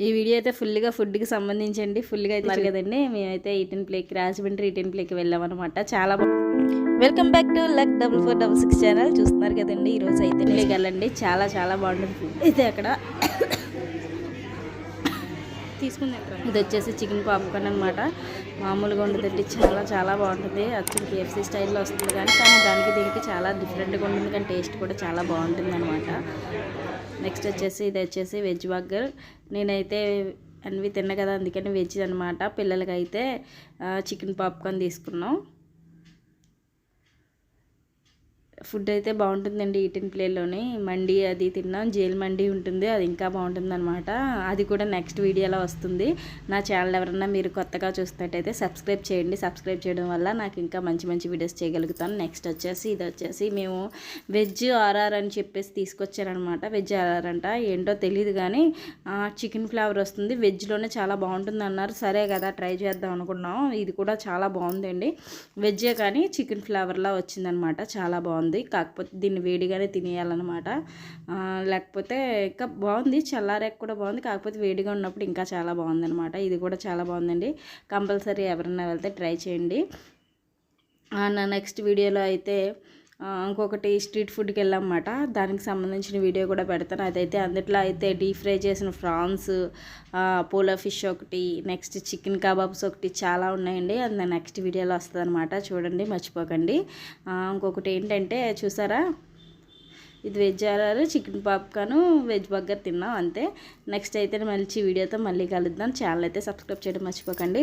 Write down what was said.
ఈ వీడియో అయితే ఫుల్గా ఫుడ్కి సంబంధించండి. ఫుల్గా అయితే కదండి. మేమైతే ఈటెన్ ప్లేకి రాజమండ్రి ఈటెన్ ప్లేకి వెళ్ళామన్నమాట. చాలా welcome back to luck 4466 channel. చూస్తున్నారు కదండి, ఈరోజు అయితే ప్లేకి వెళ్ళండి. చాలా చాలా బాగుంటుంది ఫుడ్ అయితే అక్కడ. ఇది వచ్చేసి చికెన్ పాప్కార్న్ అనమాట. మామూలుగా ఉండదండి, చాలా చాలా బాగుంటుంది. అచ్చం KFC స్టైల్లో వస్తుంది కానీ దానికి దీనికి చాలా డిఫరెంట్గా ఉంటుంది, కానీ టేస్ట్ కూడా చాలా బాగుంటుంది అనమాట. నెక్స్ట్ వచ్చేసి ఇది వచ్చేసి వెజ్ బర్గర్. నేనైతే అన్వి తిన్నా కదా, అందుకని వెజ్ అనమాట. పిల్లలకైతే చికెన్ పాప్కార్న్ తీసుకున్నాం. ఫుడ్ అయితే బాగుంటుందండి. ఈటెన్ ప్లేలోని మండి అది తిన్నాం. జైల్ మండి ఉంటుంది, అది ఇంకా బాగుంటుంది అనమాట. అది కూడా నెక్స్ట్ వీడియోలో వస్తుంది. నా ఛానల్ ఎవరన్నా మీరు కొత్తగా చూస్తున్నట్టయితే సబ్స్క్రైబ్ చేయండి. సబ్స్క్రైబ్ చేయడం వల్ల నాకు ఇంకా మంచి మంచి వీడియోస్ చేయగలుగుతాను. నెక్స్ట్ వచ్చేసి ఇది వచ్చేసి మేము వెజ్ ఆర్ఆర్ అని చెప్పేసి తీసుకొచ్చారనమాట. వెజ్ ఆర్ఆర్ అంట, ఏంటో తెలియదు కానీ చికెన్ ఫ్లేవర్ వస్తుంది. వెజ్లోనే చాలా బాగుంటుంది అన్నారు. సరే కదా, ట్రై చేద్దాం అనుకున్నాం. ఇది కూడా చాలా బాగుందండి. వెజ్జే కానీ చికెన్ ఫ్లేవర్లా వచ్చిందనమాట. చాలా బాగుంది. కాకపోతే దీన్ని వేడిగానే తినేయాలన్నమాట. లేకపోతే ఇంకా బాగుంది, చల్లారాక కూడా బాగుంది. కాకపోతే వేడిగా ఉన్నప్పుడు ఇంకా చాలా బాగుందన్నమాట. ఇది కూడా చాలా బాగుందండి. కంపల్సరీ ఎవరన్నా వెళ్తే ట్రై చేయండి. నా నెక్స్ట్ వీడియోలో అయితే ఇంకొకటి స్ట్రీట్ ఫుడ్కి వెళ్ళామన్నమాట. దానికి సంబంధించిన వీడియో కూడా పెడతాను. అదైతే అందులో అయితే డీప్ ఫ్రై చేసిన ఫ్రాన్స్, పోలా ఫిష్ ఒకటి, నెక్స్ట్ చికెన్ కబాబ్స్ ఒకటి చాలా ఉన్నాయండి. అది నెక్స్ట్ వీడియోలో వస్తుంది అనమాట. చూడండి, మర్చిపోకండి. ఇంకొకటి ఏంటంటే చూసారా, ఇది veg RR, chicken popcorn, veg burger తిన్నాం అంతే. నెక్స్ట్ అయితే మంచి వీడియోతో మళ్ళీ కలుద్దాం. ఛానల్ అయితే సబ్స్క్రైబ్ చేయడం మర్చిపోకండి.